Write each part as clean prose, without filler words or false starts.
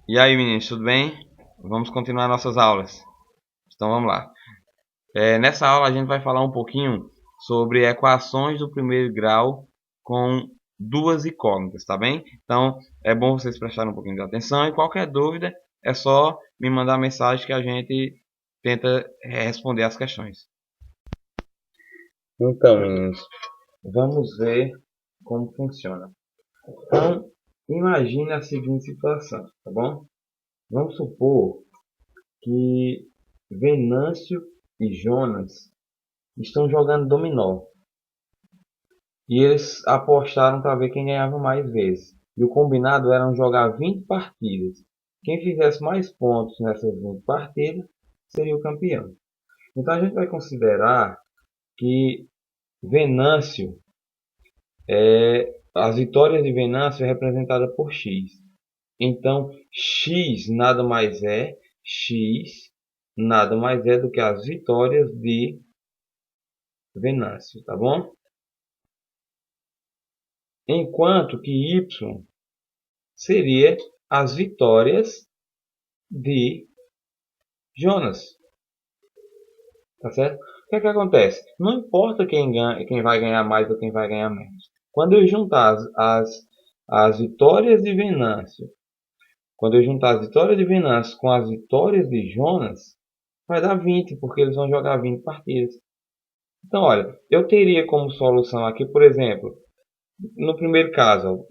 E aí, meninos, tudo bem? Vamos continuar nossas aulas. Então vamos lá. Nessa aula a gente vai falar um pouquinho sobre equações do primeiro grau com duas incógnitas, tá bem? Então é bom vocês prestarem um pouquinho de atenção e qualquer dúvida é só me mandar mensagem que a gente tenta responder as questões. Então, meninos, vamos ver como funciona. Então, imagine a seguinte situação, tá bom? Vamos supor que Venâncio e Jonas estão jogando dominó. E eles apostaram para ver quem ganhava mais vezes. E o combinado era jogar 20 partidas. Quem fizesse mais pontos nessas 20 partidas seria o campeão. Então a gente vai considerar que Venâncio, as vitórias de Venâncio é representada por X. Então X nada mais é do que as vitórias de Venâncio, tá bom? Enquanto que Y seria as vitórias de Jonas, tá certo? O que é que acontece? Não importa quem vai ganhar mais ou quem vai ganhar menos. Quando eu juntar as vitórias de Venâncio, quando eu juntar as vitórias de Venâncio com as vitórias de Jonas, vai dar 20, porque eles vão jogar 20 partidas. Então, olha, eu teria como solução aqui, por exemplo, no primeiro caso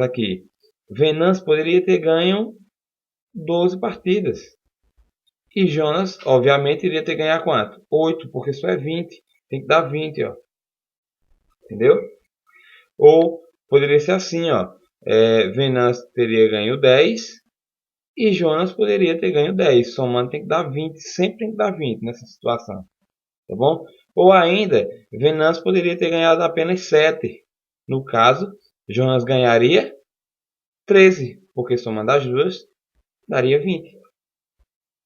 aqui, Venâncio poderia ter ganho 12 partidas. E Jonas, obviamente, iria ter que ganhar quanto? 8, porque só é 20. Tem que dar 20, ó. Entendeu? Ou poderia ser assim, ó. Venâncio teria ganho 10 e Jonas poderia ter ganho 10. Somando tem que dar 20. Sempre tem que dar 20 nessa situação. Tá bom? Ou ainda, Venâncio poderia ter ganhado apenas 7. No caso, Jonas ganharia 13, porque somando as duas daria 20.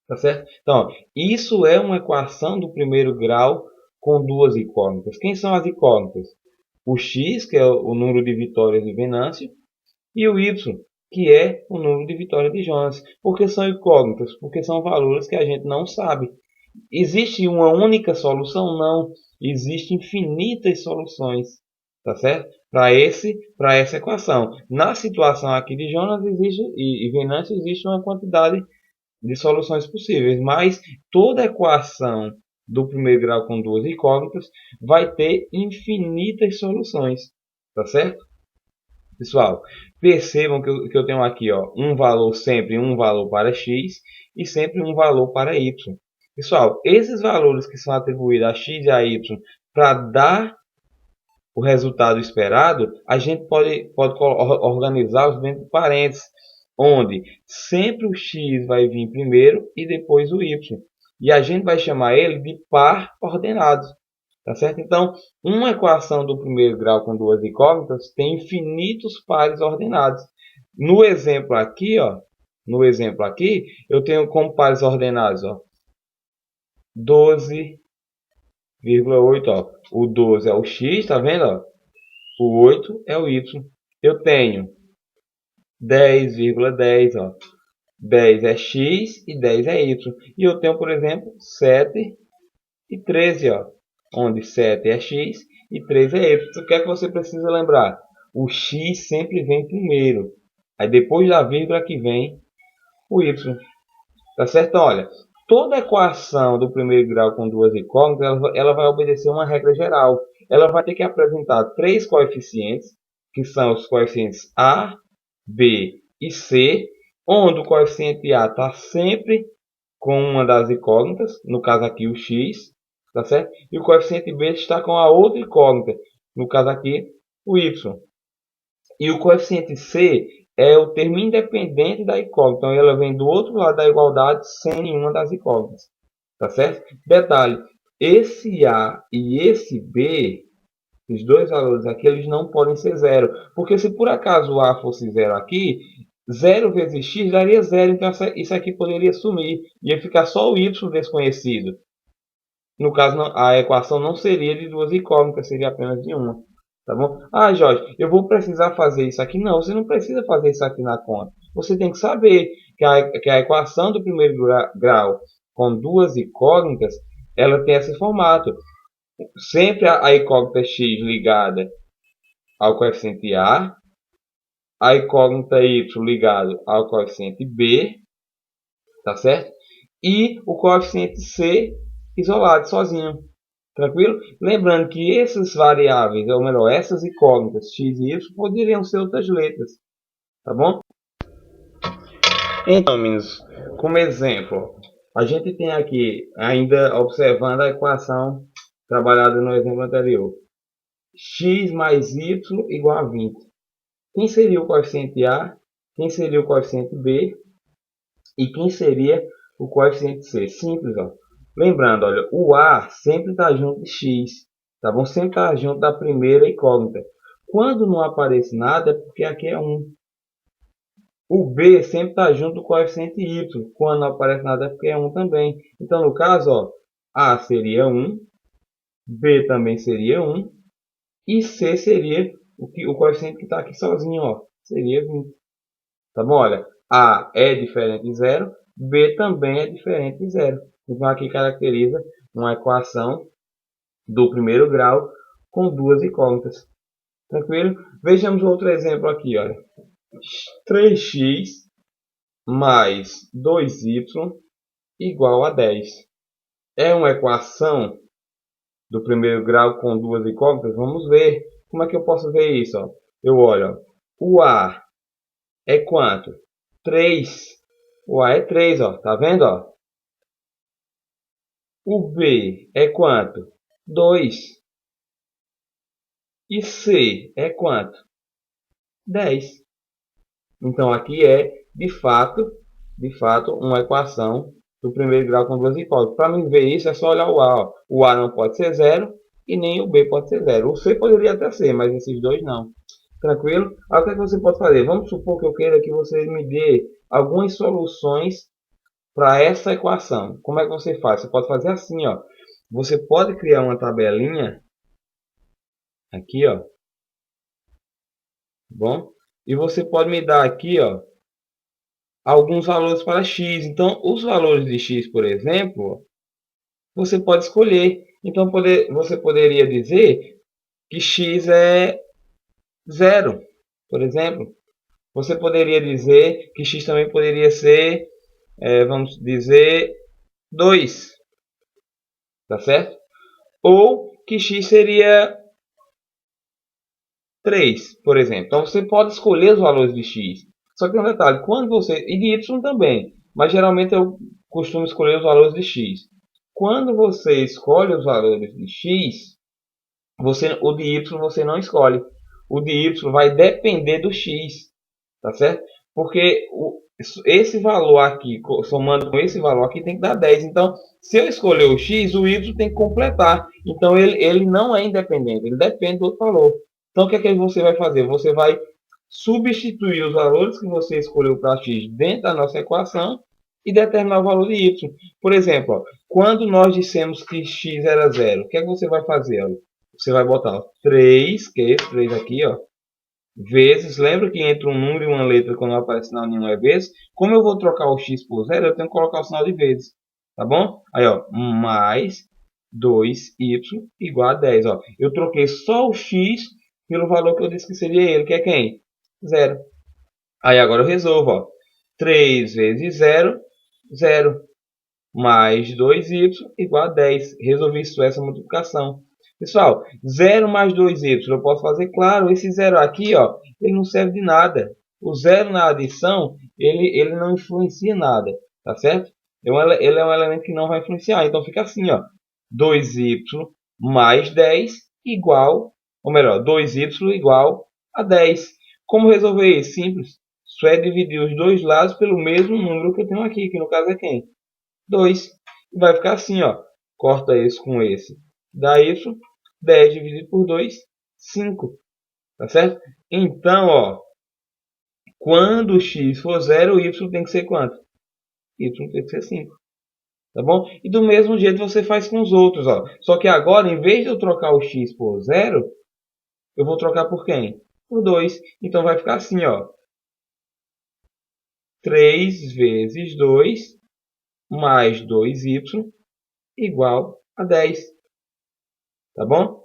Tá certo? Então, ó, isso é uma equação do primeiro grau com duas incógnitas. Quem são as incógnitas? O x, que é o número de vitórias de Venâncio, e o y, que é o número de vitórias de Jonas. Por que são incógnitas? Porque são valores que a gente não sabe. Existe uma única solução? Não. Existem infinitas soluções, tá certo? Para essa equação. Na situação aqui de Jonas existe, e Venâncio, existe uma quantidade de soluções possíveis, mas toda equação do primeiro grau com duas incógnitas vai ter infinitas soluções, tá certo? Pessoal, percebam que eu tenho aqui ó, sempre um valor para x e sempre um valor para y. Pessoal, esses valores que são atribuídos a x e a y para dar o resultado esperado, a gente pode organizá-los dentro de parênteses, onde sempre o x vai vir primeiro e depois o y. E a gente vai chamar ele de par ordenado. Tá certo? Então, uma equação do primeiro grau com duas incógnitas tem infinitos pares ordenados. No exemplo aqui, eu tenho como pares ordenados, 12,8, O 12 é o x, tá vendo, O 8 é o y. Eu tenho 10,10, 10 é x e 10 é y. E eu tenho, por exemplo, 7 e 13, onde 7 é x e 13 é y. O que é que você precisa lembrar? O x sempre vem primeiro. Aí depois da vírgula que vem o y. Tá certo? Então, olha, toda equação do primeiro grau com duas incógnitas, ela vai obedecer uma regra geral. Ela vai ter que apresentar três coeficientes, que são os coeficientes a, b e c, onde o coeficiente a está sempre com uma das incógnitas, no caso aqui o x, tá certo? E o coeficiente b está com a outra incógnita, no caso aqui o y. E o coeficiente c é o termo independente da incógnita, então ela vem do outro lado da igualdade sem nenhuma das incógnitas, tá certo? Detalhe, esse a e esse b, os dois valores aqui, eles não podem ser zero, porque se por acaso o a fosse zero aqui, 0 vezes x daria zero, então isso aqui poderia sumir, ia ficar só o y desconhecido. No caso, a equação não seria de duas incógnitas, seria apenas de uma. Tá bom? Ah, Jorge, eu vou precisar fazer isso aqui. Não, você não precisa fazer isso aqui na conta. você tem que saber que a equação do primeiro grau com duas incógnitas, ela tem esse formato. Sempre a incógnita x ligada ao coeficiente a incógnita y ligado ao coeficiente b, tá certo? E o coeficiente c isolado, sozinho. Tranquilo? Lembrando que essas variáveis, ou melhor, essas incógnitas x e y poderiam ser outras letras, tá bom? Então, meninos, como exemplo, a gente tem aqui, ainda observando a equação trabalhada no exemplo anterior, x mais y igual a 20. Quem seria o coeficiente A? Quem seria o coeficiente B? E quem seria o coeficiente C? Simples, ó. Lembrando, olha, o A sempre está junto de x, tá bom? Sempre está junto da primeira incógnita. Quando não aparece nada é porque aqui é 1. O B sempre está junto do coeficiente y. Quando não aparece nada é porque é 1 também. Então, no caso, ó, A seria 1, B também seria 1 e C seria o coeficiente que está aqui sozinho, ó, seria 20. Tá bom? Olha, A é diferente de zero, B também é diferente de zero. Então aqui caracteriza uma equação do primeiro grau com duas incógnitas. Tranquilo? Vejamos outro exemplo aqui, olha. 3x mais 2y igual a 10. É uma equação do primeiro grau com duas incógnitas? Vamos ver. Como é que eu posso ver isso? Ó? Eu olho, ó. O A é quanto? 3. O A é 3, ó. Tá vendo, ó? O B é quanto? 2. E C é quanto? 10. Então aqui é, de fato, uma equação do primeiro grau com duas incógnitas. Para mim ver isso é só olhar o A, ó. O A não pode ser 0 e nem o B pode ser 0. O C poderia até ser, mas esses dois não. Tranquilo? Aí o que, é que você pode fazer? Vamos supor que eu queira que você me dê algumas soluções para essa equação. Como é que você faz? Você pode fazer assim, ó. Você pode criar uma tabelinha aqui, ó. Bom? E você pode me dar aqui, ó, alguns valores para x. Então, os valores de x, por exemplo, você pode escolher. Então, você poderia dizer que x é 0, por exemplo. Você poderia dizer que x também poderia ser, vamos dizer, 2, tá certo? Ou que x seria 3, por exemplo. Então você pode escolher os valores de x. Só que um detalhe, quando você, e de y também, mas geralmente eu costumo escolher os valores de x. Quando você escolhe os valores de x, o de y você não escolhe. O de y vai depender do x, tá certo? Porque esse valor aqui, somando com esse valor aqui, tem que dar 10. Então, se eu escolher o x, o y tem que completar. Então, ele não é independente, ele depende do outro valor. Então, o que é que você vai fazer? Você vai substituir os valores que você escolheu para x dentro da nossa equação e determinar o valor de y. Por exemplo, ó, quando nós dissemos que x era 0, o que é que você vai fazer? Ó? Você vai botar ó, 3, que é esse 3 aqui, ó, vezes, lembra que entre um número e uma letra, quando não aparece sinal nenhum é vezes? Como eu vou trocar o x por 0, eu tenho que colocar o sinal de vezes, tá bom? Aí, ó, mais 2y igual a 10, ó. Eu troquei só o x pelo valor que eu disse que seria ele, que é quem? 0. Aí agora eu resolvo, ó. 3 vezes 0, 0. Mais 2y igual a 10. Resolvi essa multiplicação. Pessoal, 0 mais 2y, eu posso fazer? Claro, esse 0 aqui, ó, ele não serve de nada. O 0 na adição, ele não influencia nada, tá certo? Ele é um elemento que não vai influenciar. Então fica assim, ó, 2y mais 10 igual, ou melhor, 2y igual a 10. Como resolver isso? Simples. Só é dividir os dois lados pelo mesmo número que eu tenho aqui, que no caso é quem? 2. E vai ficar assim, ó. Corta esse com esse. Dá isso. 10 dividido por 2, 5. Tá certo? Então, ó. Quando x for 0, y tem que ser quanto? Y tem que ser 5. Tá bom? E do mesmo jeito você faz com os outros, ó. Só que agora, em vez de eu trocar o x por 0, eu vou trocar por quem? Por 2. Então vai ficar assim, ó. 3 vezes 2 mais 2y igual a 10. Tá bom?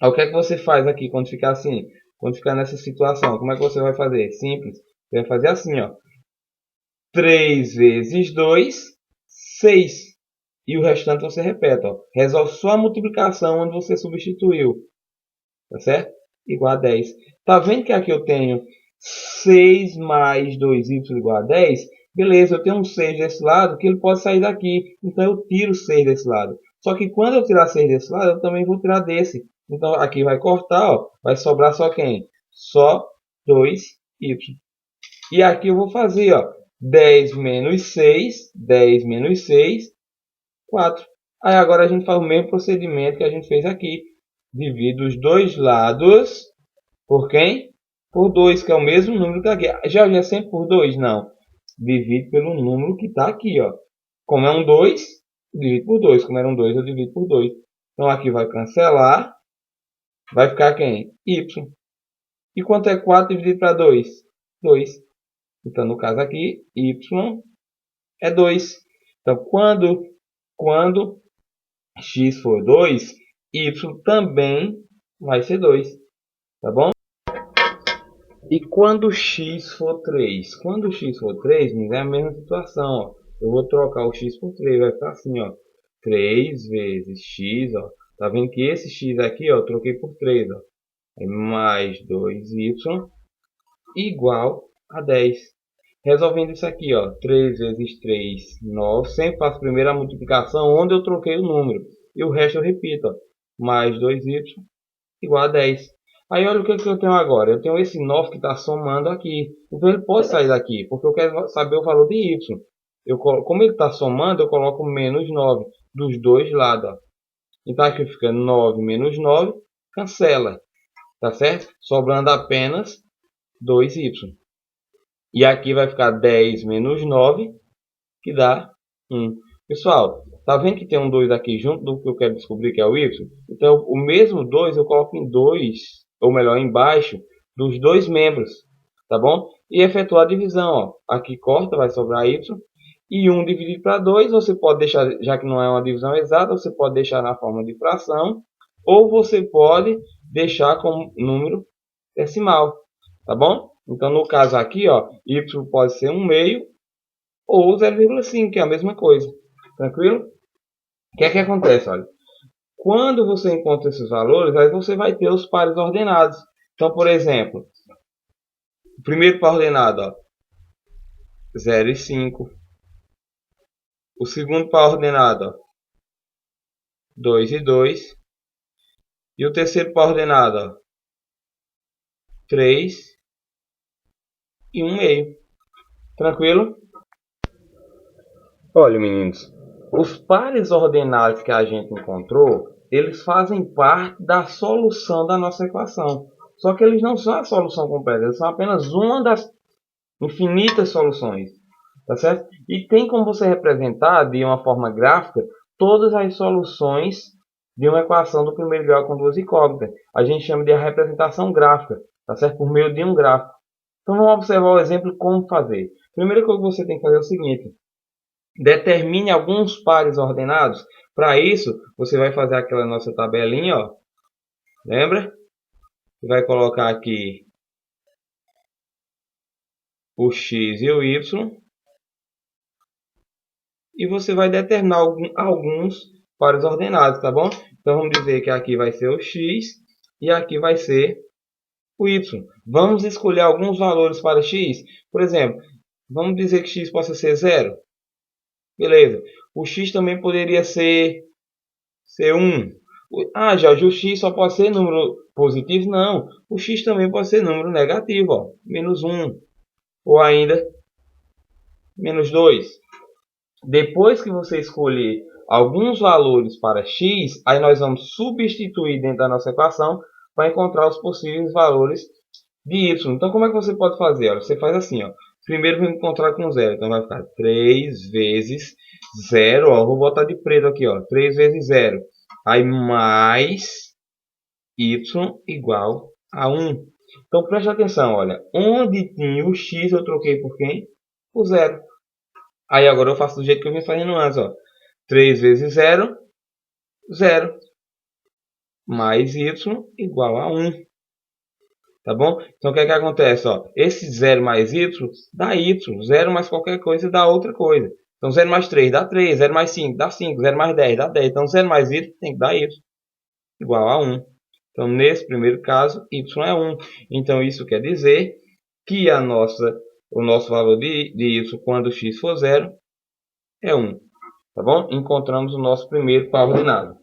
Aí, o que é que você faz aqui quando ficar assim? Quando ficar nessa situação, como é que você vai fazer? Simples. Você vai fazer assim, ó. 3 vezes 2, 6. E o restante você repete, ó. Resolve só a multiplicação onde você substituiu. Tá certo? Igual a 10. Tá vendo que aqui eu tenho 6 mais 2y igual a 10? Beleza, eu tenho um 6 desse lado que ele pode sair daqui. Então eu tiro 6 desse lado. Só que quando eu tirar 6 desse lado, eu também vou tirar desse. Então aqui vai cortar, ó. Vai sobrar só quem? Só 2y. E aqui eu vou fazer, ó. 10 menos 6. 10 menos 6. 4. Aí agora a gente faz o mesmo procedimento que a gente fez aqui. Divide os dois lados por quem? Por 2, que é o mesmo número que aqui. Já é sempre por 2? Não. Divide pelo número que está aqui, ó. Como é um 2, divide por 2. Como era um 2, eu divido por 2. Então aqui vai cancelar. Vai ficar quem? Y. E quanto é 4 dividido para 2? 2. Então no caso aqui, Y é 2. Então quando x for 2, y também vai ser 2. Tá bom? E quando x for 3? Quando x for 3, é a mesma situação. Ó. Eu vou trocar o x por 3. Vai ficar assim, ó. 3 vezes x. Ó. Tá vendo que esse x aqui, ó, eu troquei por 3. Ó. É mais 2y igual a 10. Resolvendo isso aqui, ó. 3 vezes 3, 9. Sempre faço primeiro a multiplicação onde eu troquei o número. E o resto eu repito, ó. Mais 2y igual a 10. Aí olha o que eu tenho agora. Eu tenho esse 9 que está somando aqui. Então ele pode sair daqui, porque eu quero saber o valor de y. Como ele está somando, eu coloco menos 9 dos dois lados. Ó. Então aqui fica 9 menos 9, cancela. Tá certo? Sobrando apenas 2y. E aqui vai ficar 10 menos 9, que dá 1. Pessoal, tá vendo que tem um 2 aqui junto do que eu quero descobrir, que é o y? Então, o mesmo 2 eu coloco em 2, ou melhor, embaixo dos dois membros, tá bom? E efetuar a divisão, ó. Aqui corta, vai sobrar y. E 1 dividido para 2, você pode deixar, já que não é uma divisão exata, você pode deixar na forma de fração, ou você pode deixar como número decimal, tá bom? Então, no caso aqui, ó, y pode ser 1/2 ou 0,5, que é a mesma coisa. Tranquilo? O que é que acontece? Olha, quando você encontra esses valores, aí você vai ter os pares ordenados. Então, por exemplo, o primeiro par ordenado, ó, 0 e 5. O segundo par ordenado, ó, 2 e 2. E o terceiro par ordenado, ó, 3 e 1/2. Tranquilo? Olha, meninos, os pares ordenados que a gente encontrou, eles fazem parte da solução da nossa equação. Só que eles não são a solução completa, eles são apenas uma das infinitas soluções. Tá certo? E tem como você representar de uma forma gráfica todas as soluções de uma equação do primeiro grau com duas incógnitas. A gente chama de representação gráfica, tá certo? Por meio de um gráfico. Então vamos observar o exemplo como fazer. Primeiro que você tem que fazer é o seguinte: determine alguns pares ordenados. Para isso, você vai fazer aquela nossa tabelinha, ó. Lembra? Você vai colocar aqui o x e o y. E você vai determinar alguns pares ordenados, tá bom? Então vamos dizer que aqui vai ser o x e aqui vai ser o y. Vamos escolher alguns valores para x. Por exemplo, vamos dizer que x possa ser 0. Beleza. O x também poderia ser 1. Ah, Jorge, o x só pode ser número positivo? Não. O x também pode ser número negativo. Ó. Menos 1. Ou ainda, menos 2. Depois que você escolher alguns valores para x, aí nós vamos substituir dentro da nossa equação para encontrar os possíveis valores de y. Então, como é que você pode fazer? Olha, você faz assim, ó. Primeiro vamos encontrar com 0. Então, vai ficar 3 vezes 0. Ó, vou botar de preto aqui, ó. 3 vezes 0. Aí, mais y igual a 1. Então, preste atenção, olha. Onde tinha o x, eu troquei por quem? o zero. Aí agora eu faço do jeito que eu vim fazendo antes, ó. 3 vezes 0, 0. Mais y igual a 1. Tá bom? Então o que é que acontece? Ó? Esse 0 mais y dá y. 0 mais qualquer coisa dá outra coisa. Então 0 mais 3 dá 3. 0 mais 5 dá 5. 0 mais 10 dá 10. Então 0 mais y tem que dar y igual a 1. Então nesse primeiro caso, y é 1. Então isso quer dizer que o nosso valor de y quando x for 0 é 1. Tá bom? Encontramos o nosso primeiro par ordenado.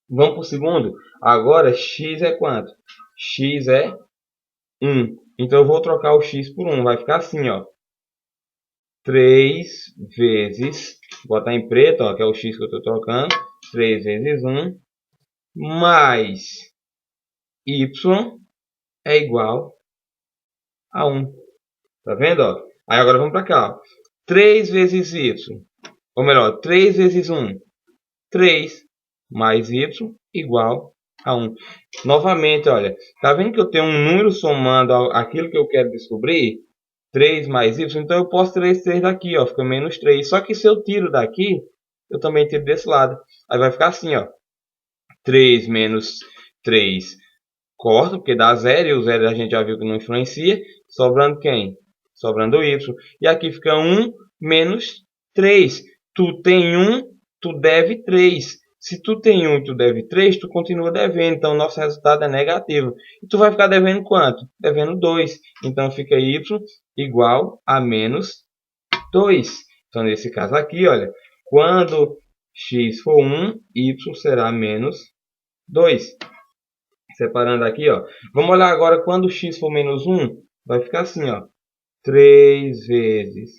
Vamos para o segundo. Agora x é quanto? X é 1. Então eu vou trocar o x por 1. Vai ficar assim, ó. 3 vezes, vou botar em preto, ó, que é o x que eu estou trocando. 3 vezes 1 mais y é igual a 1. Tá vendo? Ó? Aí agora vamos para cá. Ó. 3 vezes y, ou melhor, 3 vezes 1, 3 mais y igual a 1. Novamente, olha, tá vendo que eu tenho um número somando aquilo que eu quero descobrir? 3 mais y, então eu posso tirar esse 3 daqui, ó, fica menos 3. Só que se eu tiro daqui, eu também tiro desse lado. Aí vai ficar assim, ó. 3 menos 3 corta, porque dá 0, e o 0 a gente já viu que não influencia. Sobrando quem? Sobrando o y. E aqui fica 1 menos 3. Tu tem 1, tu deve 3. Se tu tem 1 e tu deve 3, tu continua devendo. Então, nosso resultado é negativo. E tu vai ficar devendo quanto? Devendo 2. Então, fica y igual a menos 2. Então, nesse caso aqui, olha, quando x for 1, y será menos 2. Separando aqui, ó. Vamos olhar agora quando x for menos 1. Vai ficar assim, ó. 3 vezes.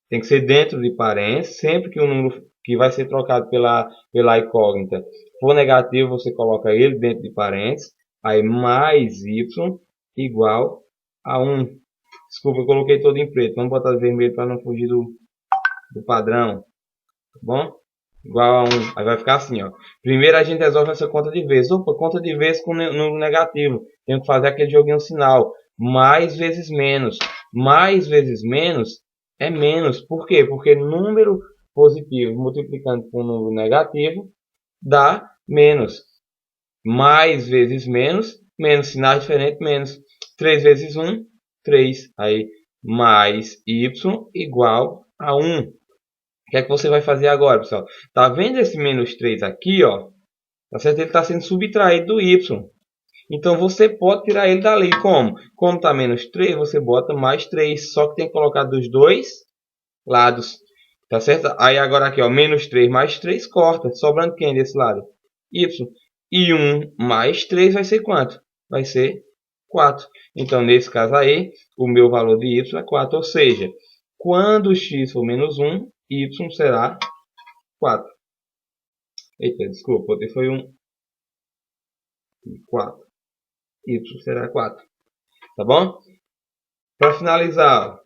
Tem que ser dentro de parênteses. Sempre que o número que vai ser trocado pela incógnita for negativo, você coloca ele dentro de parênteses. Aí mais y igual a 1. Desculpa, eu coloquei todo em preto. Vamos botar de vermelho para não fugir do padrão. Tá bom? Igual a 1. Aí vai ficar assim, ó. Primeiro a gente resolve essa conta de vezes. Opa, conta de vezes com número negativo. Tenho que fazer aquele joguinho sinal. Mais vezes menos. Mais vezes menos é menos. Por quê? Porque número positivo multiplicando por número negativo dá menos. Mais vezes menos. Menos, sinais diferentes, menos. 3 vezes 1, 3. Aí mais y igual a 1. O que é que você vai fazer agora, pessoal? Tá vendo esse menos 3 aqui, ó? Tá certo? Ele está sendo subtraído do y. Então, você pode tirar ele dali. Como? Como está menos 3, você bota mais 3. Só que tem que colocar dos dois lados. Tá certo? Aí, agora aqui, ó. Menos 3 mais 3, corta. Sobrando quem desse lado? Y. E 1 mais 3 vai ser quanto? Vai ser 4. Então, nesse caso aí, o meu valor de y é 4. Ou seja, quando x for menos 1, y será 4. Eita, desculpa, botei foi 4. Y será 4. Tá bom? Para finalizar, ó,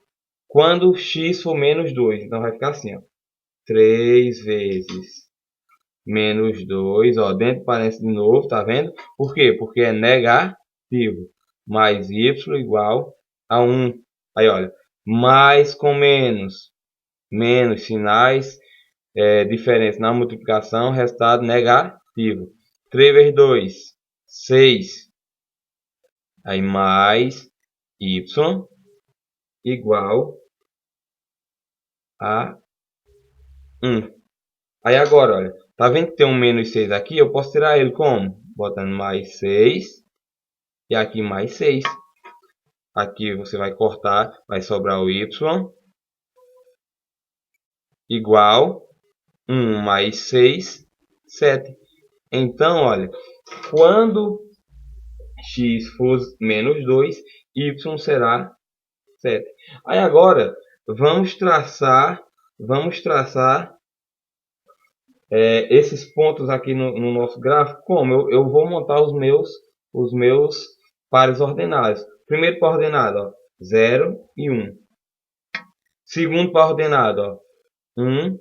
quando x for menos 2, então vai ficar assim, ó. 3 vezes menos 2, ó, dentro do parênteses de novo, tá vendo? Por quê? Porque é negativo. Mais y igual a 1. Aí, olha, mais com menos. Menos sinais diferentes na multiplicação, resultado negativo. 3 vezes 2, 6. Aí mais y igual a 1. Aí agora, olha, tá vendo que tem um menos 6 aqui? Eu posso tirar ele como? Botando mais 6 e aqui mais 6. Aqui você vai cortar, vai sobrar o y igual 1 mais 6, 7. Então, olha, quando x for menos 2, y será 7. Aí agora, vamos traçar esses pontos aqui no nosso gráfico. Como? Eu vou montar os meus pares ordenados. Primeiro par ordenado, ó, 0 e 1. Segundo par ordenado, ó, 1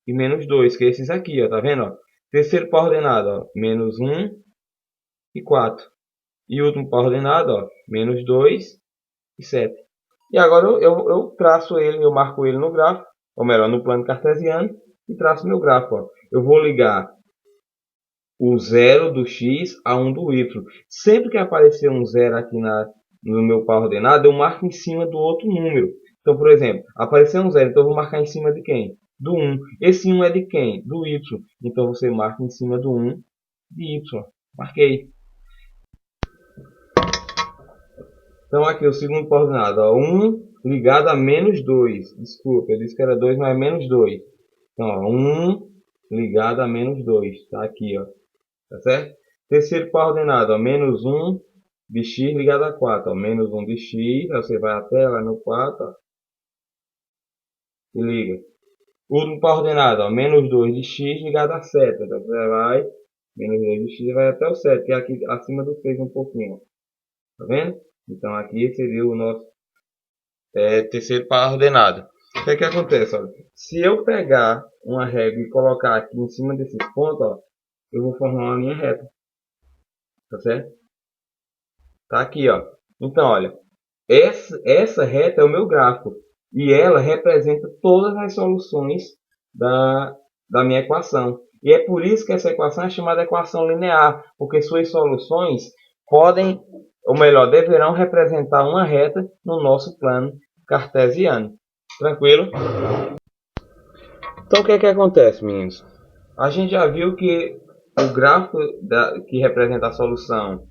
e menos 2, que é esses aqui, ó, tá vendo? Ó? Terceiro par ordenado, ó, menos 1 e 4. E último par ordenado, ó, menos 2 e 7. E agora eu traço ele, eu marco ele no gráfico, ou melhor, no plano cartesiano, e traço meu gráfico. Ó. Eu vou ligar o 0 do x a 1 do y. Sempre que aparecer um 0 aqui no meu par ordenado, eu marco em cima do outro número. Então, por exemplo, apareceu um 0, então eu vou marcar em cima de quem? Do 1. Esse 1 é de quem? Do y. Então você marca em cima do 1 de y. Marquei. Então aqui o segundo par ordenado. Ó, 1 ligado a menos 2. Desculpa, eu disse que era 2, mas é menos 2. Então, ó, 1 ligado a menos 2. Está aqui, ó. Tá certo? Terceiro par ordenado, ó, menos 1 de x ligado a 4. Ó, menos 1 de x, aí você vai até lá no 4, ó, e liga. Último par ordenado, ó, menos 2 de x ligado a 7. Então você vai, menos 2 de x vai até o 7, que é aqui acima do 6 um pouquinho. Ó. Tá vendo? Então aqui seria o nosso terceiro par ordenado. O que é que acontece? Ó? Se eu pegar uma régua e colocar aqui em cima desses pontos, ó, eu vou formar uma linha reta. Tá certo? Tá aqui, ó. Então, olha, essa reta é o meu gráfico e ela representa todas as soluções da minha equação. E é por isso que essa equação é chamada equação linear, porque suas soluções podem, ou melhor, deverão representar uma reta no nosso plano cartesiano. Tranquilo? Então, o que é que acontece, meninos? A gente já viu que o gráfico que representa a solução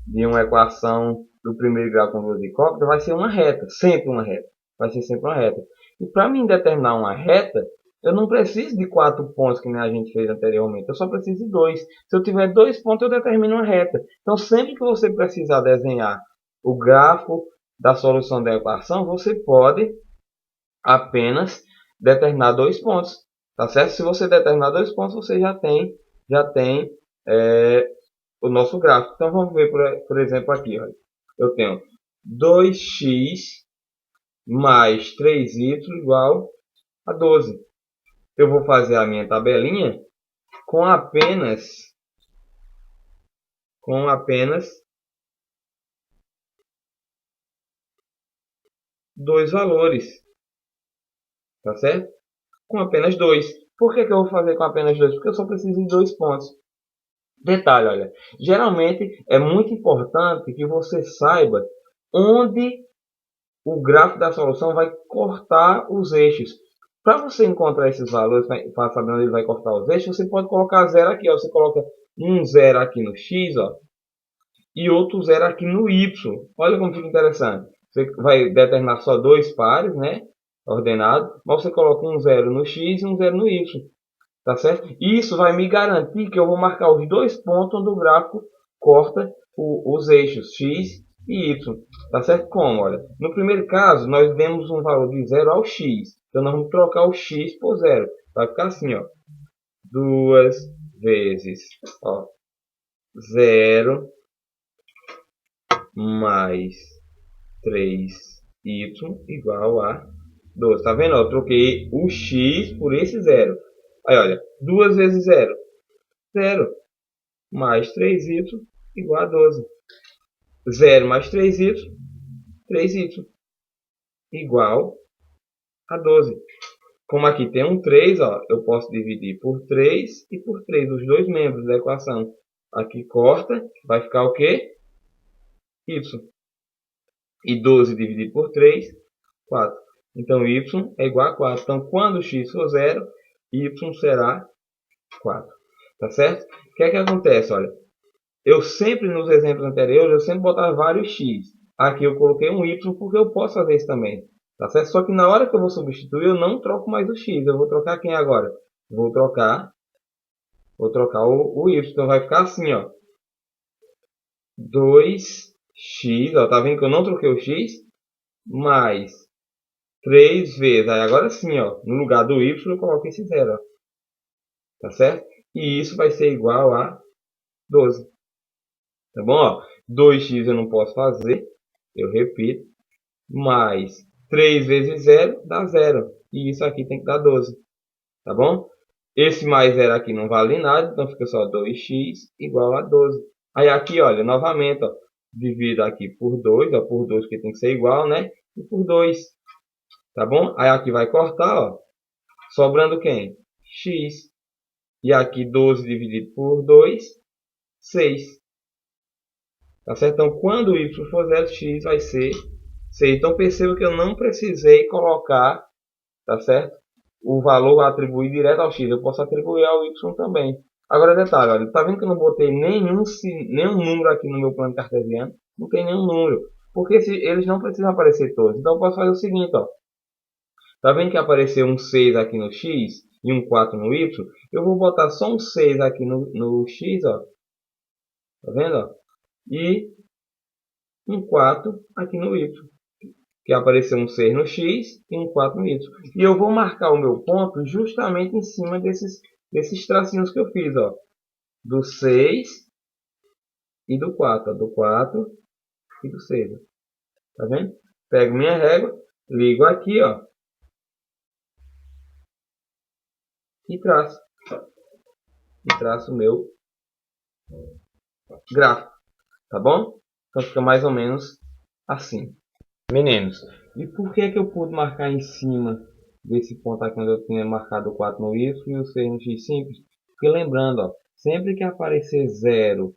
de uma equação do primeiro grau com duas incógnitas vai ser uma reta, sempre uma reta. Vai ser sempre uma reta. E para mim determinar uma reta, eu não preciso de 4 pontos que nem a gente fez anteriormente. Eu só preciso de 2. Se eu tiver 2 pontos, eu determino uma reta. Então, sempre que você precisar desenhar o gráfico da solução da equação, você pode apenas determinar 2 pontos. Tá certo? Se você determinar 2 pontos, você já tem o nosso gráfico. Então vamos ver, por exemplo, aqui. Olha. Eu tenho 2x mais 3y igual a 12. Eu vou fazer a minha tabelinha com apenas dois valores. Tá certo? Com apenas dois. Por que eu vou fazer com apenas dois? Porque eu só preciso de 2 pontos. Detalhe, olha. Geralmente é muito importante que você saiba onde o gráfico da solução vai cortar os eixos. Para você encontrar esses valores, para saber onde ele vai cortar os eixos, você pode colocar zero aqui. Ó. Você coloca um zero aqui no x, ó, e outro zero aqui no y. Olha como fica interessante. Você vai determinar só dois pares, né? Ordenado, mas você coloca um zero no x e um zero no y. Tá certo? E isso vai me garantir que eu vou marcar os dois pontos onde o gráfico corta os eixos x e y. Tá certo? Como? Olha, no primeiro caso, nós demos um valor de 0 ao x. Então, nós vamos trocar o x por 0. Vai ficar assim, ó. 2 vezes, ó, 0 mais 3y igual a 12. Tá vendo? Eu troquei o x por esse 0. Aí, olha, 2 vezes 0, 0 mais 3y igual a 12. 0 mais 3y, 3y igual a 12. Como aqui tem um 3, ó, eu posso dividir por 3 e por 3, os dois membros da equação. Aqui corta, vai ficar o quê? Y. E 12 dividido por 3, 4. Então, y é igual a 4. Então, quando x for 0, y será 4. Tá certo? O que é que acontece? Olha, eu sempre, nos exemplos anteriores, eu sempre botava vários x. Aqui eu coloquei um y porque eu posso fazer isso também. Tá certo? Só que na hora que eu vou substituir, eu não troco mais o x. Eu vou trocar quem agora? Vou trocar o y. Então vai ficar assim, ó. 2x, ó, tá vendo que eu não troquei o x? Mais 3 vezes. Aí agora sim, ó, no lugar do y eu coloco esse zero, ó. Tá certo? E isso vai ser igual a 12. Tá bom? Ó, 2x eu não posso fazer. Eu repito. Mais 3 vezes 0 dá 0. E isso aqui tem que dar 12. Tá bom? Esse mais 0 aqui não vale nada. Então fica só 2x igual a 12. Aí aqui, olha, novamente, ó, divido aqui por 2. Ó, por 2 que tem que ser igual, né? e por 2. Tá bom? Aí aqui vai cortar, ó. Sobrando quem? X. E aqui 12 dividido por 2, 6. Tá certo? Então, quando y for 0, x vai ser 6. Então, perceba que eu não precisei colocar, tá certo? O valor atribuído direto ao x. Eu posso atribuir ao y também. Agora, detalhe, olha, tá vendo que eu não botei nenhum número aqui no meu plano cartesiano? Não tem nenhum número. Porque eles não precisam aparecer todos. Então, eu posso fazer o seguinte, ó. Tá vendo que apareceu um 6 aqui no x e um 4 no y? Eu vou botar só um 6 aqui no x, ó. Tá vendo, ó? E um 4 aqui no y. Que apareceu um 6 no x e um 4 no y. E eu vou marcar o meu ponto justamente em cima desses tracinhos que eu fiz, ó. Do 6 e do 4. Ó. Do 4 e do 6. Ó. Tá vendo? Pego minha régua, ligo aqui, ó. E traço. E traço o meu gráfico. Tá bom? Então fica mais ou menos assim. Meninos, e por que eu pude marcar em cima desse ponto aqui onde eu tinha marcado o 4 no Y e o 6 no X simples? Porque lembrando, ó, sempre que aparecer 0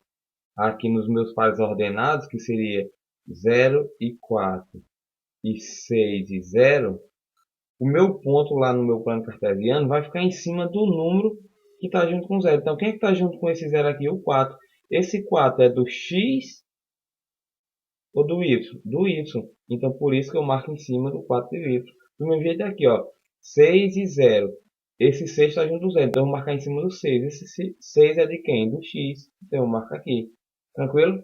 aqui nos meus pares ordenados, que seria 0 e 4 e 6 e 0, o meu ponto lá no meu plano cartesiano vai ficar em cima do número que está junto com 0. Então, quem é que está junto com esse 0 aqui? O 4. Esse 4 é do X ou do Y? Do Y. Então, por isso que eu marco em cima do 4 do Y. Do meu jeito aqui, ó. 6 e 0. Esse 6 está junto do 0. Então, eu vou marcar em cima do 6. Esse 6 é de quem? Do X. Então, eu marco aqui. Tranquilo?